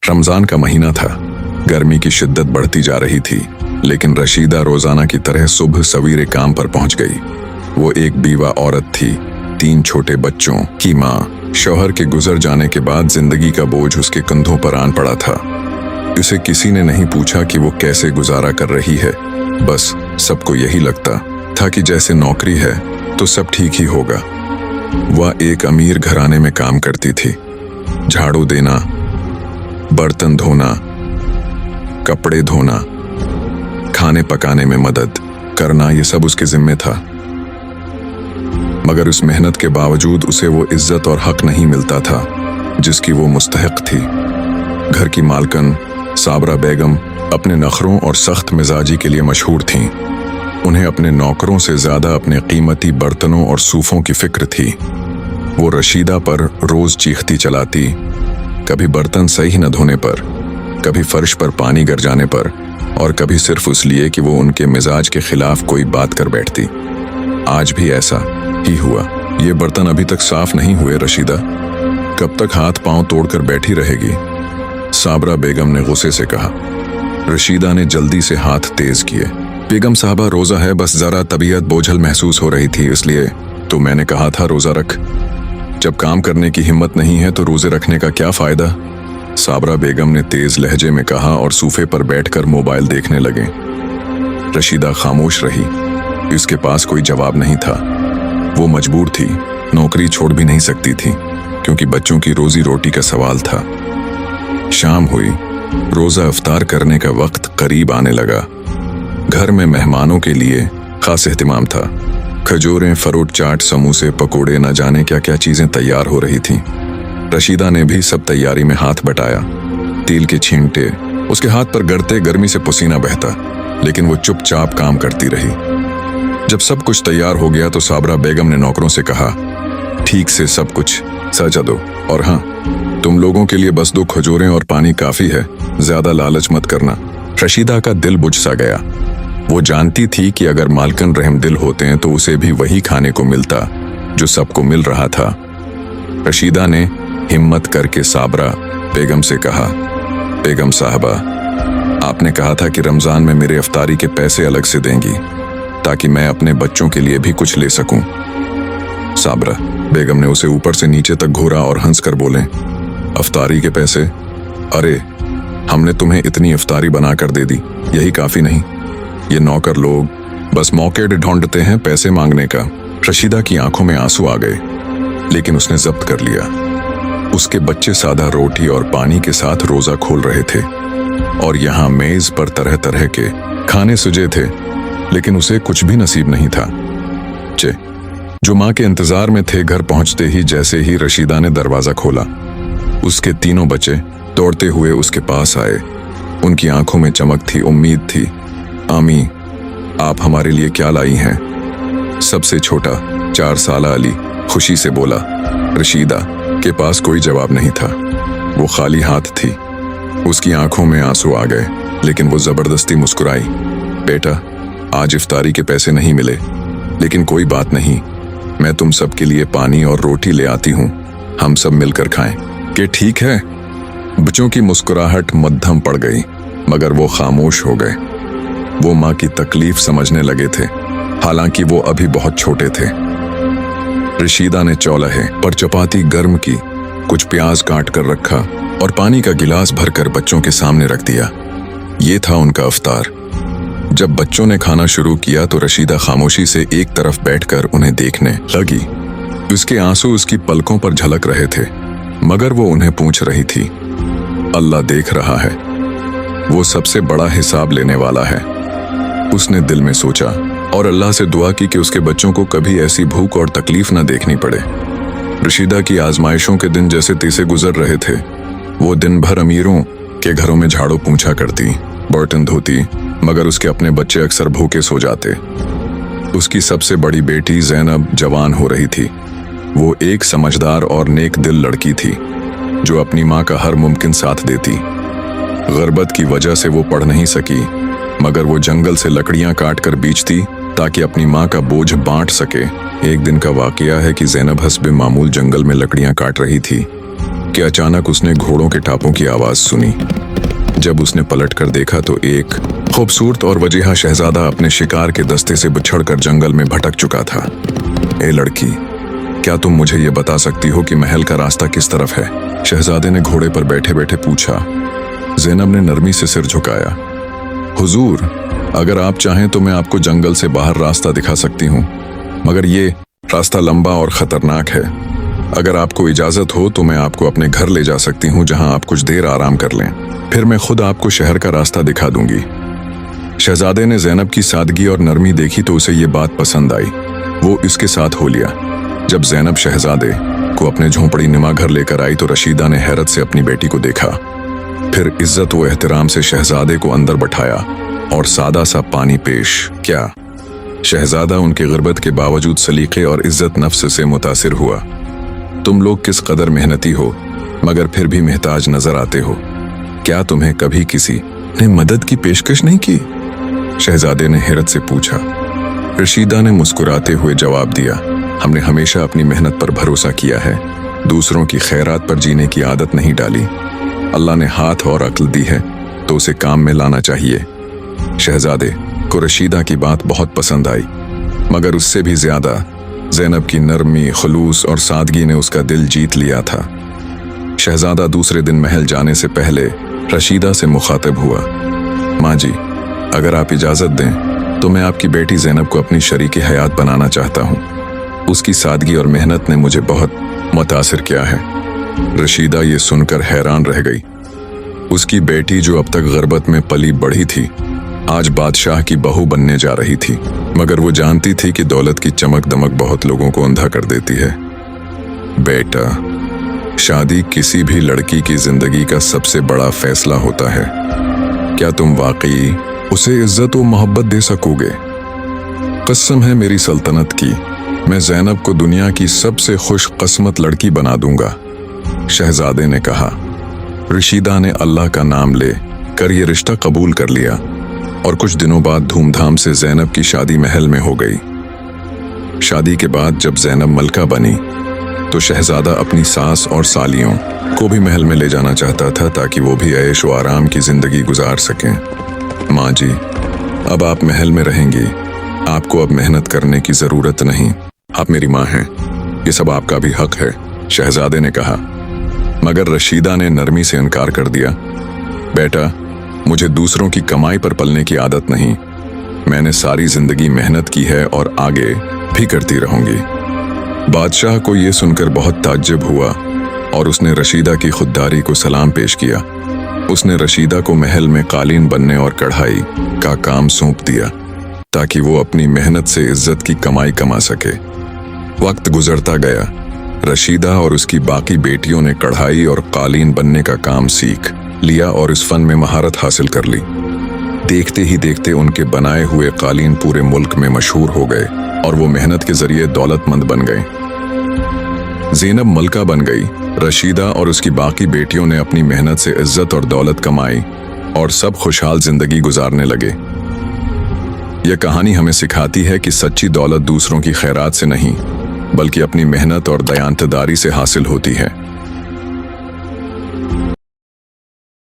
रमजान का महीना था। गर्मी की शिद्दत बढ़ती जा रही थी, लेकिन रशीदा रोजाना की तरह सुबह सवेरे काम पर पहुंच गई। वो एक बीवा औरत थी, 3 छोटे बच्चों की माँ। शौहर के गुजर जाने के बाद जिंदगी का बोझ उसके कंधों पर आन पड़ा था। उसे किसी ने नहीं पूछा कि वो कैसे गुजारा कर रही है। बस सबको यही लगता था कि जैसे नौकरी है तो सब ठीक ही होगा। वह एक अमीर घराने में काम करती थी। झाड़ू देना, बर्तन धोना, कपड़े धोना, खाने पकाने में मदद करना, ये सब उसके जिम्मे था। मगर उस मेहनत के बावजूद उसे वो इज्जत और हक नहीं मिलता था जिसकी वो मुस्तहिक थी। घर की मालकन साबरा बेगम अपने नखरों और सख्त मिजाजी के लिए मशहूर थीं। उन्हें अपने नौकरों से ज्यादा अपने कीमती बर्तनों और सूफों की फिक्र थी। वो रशीदा पर रोज चीखती चलाती, कभी बर्तन सही न धोने पर, कभी फर्श पर पानी गिर जाने पर, और कभी सिर्फ इसलिए कि वो उनके मिजाज के खिलाफ कोई बात कर बैठती। आज भी ऐसा ही हुआ। ये बर्तन अभी तक साफ नहीं हुए रशीदा, कब तक हाथ पांव तोड़कर बैठी रहेगी? साबरा बेगम ने गुस्से से कहा। रशीदा ने जल्दी से हाथ तेज किए। बेगम साहबा, रोजा है, बस जरा तबीयत बोझल महसूस हो रही थी, इसलिए तो मैंने कहा था रोजा रख। जब काम करने की हिम्मत नहीं है तो रोजे रखने का क्या फायदा? साबरा बेगम ने तेज लहजे में कहा और सूफे पर बैठकर मोबाइल देखने लगे। रशीदा खामोश रही। इसके पास कोई जवाब नहीं था। वो मजबूर थी, नौकरी छोड़ भी नहीं सकती थी, क्योंकि बच्चों की रोजी रोटी का सवाल था। शाम हुई, रोजा इफ्तार करने का वक्त करीब आने लगा। घर में मेहमानों के लिए खास एहतिमाम था। खजूरें, फरूट चाट, समोसे, पकोड़े, न जाने क्या क्या चीजें तैयार हो रही थीं। रशीदा ने भी सब तैयारी में हाथ बटाया। तिल के छींटे उसके हाथ पर गड़ते, गर्मी से पसीना बहता, लेकिन वो चुपचाप काम करती रही। जब सब कुछ तैयार हो गया तो साबरा बेगम ने नौकरों से कहा, ठीक से सब कुछ सजा दो, और हाँ, तुम लोगों के लिए बस 2 खजूरें और पानी काफी है, ज्यादा लालच मत करना। रशीदा का दिल बुझ सा गया। वो जानती थी कि अगर मालकन रहमदिल होते हैं तो उसे भी वही खाने को मिलता जो सबको मिल रहा था। रशीदा ने हिम्मत करके साबरा बेगम से कहा, बेगम साहबा, आपने कहा था कि रमजान में मेरे इफ्तारी के पैसे अलग से देंगी, ताकि मैं अपने बच्चों के लिए भी कुछ ले सकूं। साबरा बेगम ने उसे ऊपर से नीचे तक घूरा और हंसकर बोले, इफ्तारी के पैसे? अरे, हमने तुम्हें इतनी इफ्तारी बनाकर दे दी, यही काफी नहीं? ये नौकर लोग बस मौके ढूंढते हैं पैसे मांगने का। रशीदा की आंखों में आंसू आ गए, लेकिन उसने जब्त कर लिया। उसके बच्चे सादा रोटी और पानी के साथ रोजा खोल रहे थे, और यहाँ मेज पर तरह तरह के खाने सुजे थे, लेकिन उसे कुछ भी नसीब नहीं था। जो माँ के इंतजार में थे, घर पहुंचते ही जैसे ही रशीदा ने दरवाजा खोला, उसके 3 बच्चे दौड़ते हुए उसके पास आए। उनकी आंखों में चमक थी, उम्मीद थी। आमी, आप हमारे लिए क्या लाई हैं? सबसे छोटा 4 साल अली खुशी से बोला। रशीदा के पास कोई जवाब नहीं था। वो खाली हाथ थी। उसकी आंखों में आंसू आ गए, लेकिन वो जबरदस्ती मुस्कुराई। बेटा, आज इफ्तारी के पैसे नहीं मिले, लेकिन कोई बात नहीं, मैं तुम सब के लिए पानी और रोटी ले आती हूँ, हम सब मिलकर खाएं। कि ठीक है? बच्चों की मुस्कुराहट मध्यम पड़ गई, मगर वो खामोश हो गए। वो माँ की तकलीफ समझने लगे थे, हालांकि वो अभी बहुत छोटे थे। रशीदा ने चौलहे पर चपाती गर्म की, कुछ प्याज काट कर रखा और पानी का गिलास भरकर बच्चों के सामने रख दिया। ये था उनका इफ्तार। जब बच्चों ने खाना शुरू किया तो रशीदा खामोशी से एक तरफ बैठकर उन्हें देखने लगी। उसके आंसू उसकी पलकों पर झलक रहे थे, मगर वो उन्हें पूछ रही थी, अल्लाह देख रहा है, वो सबसे बड़ा हिसाब लेने वाला है। उसने दिल में सोचा और अल्लाह से दुआ की कि उसके बच्चों को कभी ऐसी भूख और तकलीफ न देखनी पड़े। रशीदा की आजमाइशों के दिन जैसे तैसे गुजर रहे थे। वो दिन भर अमीरों के घरों में झाड़ू पोंछा करती, बर्तन धोती, मगर उसके अपने बच्चे अक्सर भूखे सो जाते। उसकी सबसे बड़ी बेटी ज़ैनब जवान हो रही थी। वो एक समझदार और नेक दिल लड़की थी, जो अपनी माँ का हर मुमकिन साथ देती। गुर्बत की वजह से वो पढ़ नहीं सकी, मगर वो जंगल से लकड़ियां काट कर बेचती ताकि अपनी माँ का बोझ बांट सके। एक दिन का वाकया है कि ज़ैनब हस्बे मामूल जंगल में लकड़ियां काट रही थी। कि अचानक उसने घोड़ों के टापों की आवाज सुनी। जब उसने पलटकर देखा तो एक खूबसूरत और वजीहा शहजादा अपने शिकार के दस्ते से बिछड़कर जंगल में भटक चुका था। ए लड़की, क्या तुम मुझे ये बता सकती हो कि महल का रास्ता किस तरफ है? शहजादे ने घोड़े पर बैठे बैठे पूछा। ज़ैनब ने नरमी से सिर झुकाया। हुजूर, अगर आप चाहें तो मैं आपको जंगल से बाहर रास्ता दिखा सकती हूँ, मगर ये रास्ता लंबा और खतरनाक है। अगर आपको इजाजत हो तो मैं आपको अपने घर ले जा सकती हूँ, जहाँ आप कुछ देर आराम कर लें। फिर मैं खुद आपको शहर का रास्ता दिखा दूंगी। शहजादे ने ज़ैनब की सादगी और नरमी देखी तो उसे ये बात पसंद आई। वो इसके साथ हो लिया। जब ज़ैनब शहजादे को अपने झोंपड़ी नुमा घर लेकर आई तो रशीदा ने हैरत से अपनी बेटी को देखा। फिर इज्जत व एहतराम से शहजादे को अंदर बैठाया और सादा सा पानी पेश किया। शहजादा उनकी ग़िरबत के बावजूद सलीके और इज्जत नफ्स से मुतासिर हुआ। तुम लोग किस कदर मेहनती हो, मगर फिर भी महताज नजर आते हो। क्या तुम्हें कभी किसी ने मदद की पेशकश नहीं की? शहजादे ने हैरत से पूछा। रशीदा ने मुस्कुराते हुए जवाब दिया, हमने हमेशा अपनी मेहनत पर भरोसा किया है, दूसरों की खैरात पर जीने की आदत नहीं डाली। अल्लाह ने हाथ और अक्ल दी है तो उसे काम में लाना चाहिए। शहजादे को रशीदा की बात बहुत पसंद आई, मगर उससे भी ज्यादा ज़ैनब की नरमी, खुलूस और सादगी ने उसका दिल जीत लिया था। शहजादा दूसरे दिन महल जाने से पहले रशीदा से मुखातिब हुआ। माँ जी, अगर आप इजाज़त दें तो मैं आपकी बेटी ज़ैनब को अपनी शरीक हयात बनाना चाहता हूँ। उसकी सादगी और मेहनत ने मुझे बहुत मुतासिर किया है। रशीदा ये सुनकर हैरान रह गई। उसकी बेटी जो अब तक ग़िरबत में पली बढ़ी थी, आज बादशाह की बहू बनने जा रही थी, मगर वो जानती थी कि दौलत की चमक दमक बहुत लोगों को अंधा कर देती है। बेटा, शादी किसी भी लड़की की जिंदगी का सबसे बड़ा फैसला होता है। क्या तुम वाकई उसे इज्जत व मोहब्बत दे सकोगे? कसम है मेरी सल्तनत की, मैं ज़ैनब को दुनिया की सबसे खुशकिस्मत लड़की बना दूंगा, शहजादे ने कहा। रशीदा ने अल्लाह का नाम ले कर ये रिश्ता कबूल कर लिया और कुछ दिनों बाद धूमधाम से ज़ैनब की शादी महल में हो गई। शादी के बाद जब ज़ैनब मलका बनी तो शहजादा अपनी सास और सालियों को भी महल में ले जाना चाहता था ताकि वो भी ऐश व आराम की जिंदगी गुजार सकें। माँ जी, अब आप महल में रहेंगी, आपको अब मेहनत करने की जरूरत नहीं। आप मेरी माँ हैं, ये सब आपका भी हक है, शहजादे ने कहा। मगर रशीदा ने नरमी से इनकार कर दिया। बेटा, मुझे दूसरों की कमाई पर पलने की आदत नहीं। मैंने सारी जिंदगी मेहनत की है और आगे भी करती रहूंगी। बादशाह को यह सुनकर बहुत ताज्जुब हुआ और उसने रशीदा की खुददारी को सलाम पेश किया। उसने रशीदा को महल में कालीन बनने और कढ़ाई का काम सौंप दिया ताकि वो अपनी मेहनत से इज्जत की कमाई कमा सके। वक्त गुजरता गया। रशीदा और उसकी बाकी बेटियों ने कढ़ाई और कालीन बनने का काम सीख लिया और इस फन में महारत हासिल कर ली। देखते ही देखते उनके बनाए हुए कालीन पूरे मुल्क में मशहूर हो गए और वो मेहनत के जरिए दौलतमंद बन गए। ज़ैनब मलका बन गई। रशीदा और उसकी बाकी बेटियों ने अपनी मेहनत से इज्जत और दौलत कमाई और सब खुशहाल जिंदगी गुजारने लगे। यह कहानी हमें सिखाती है कि सच्ची दौलत दूसरों की खैरात से नहीं बल्कि अपनी मेहनत और दयानतदारी से हासिल होती है।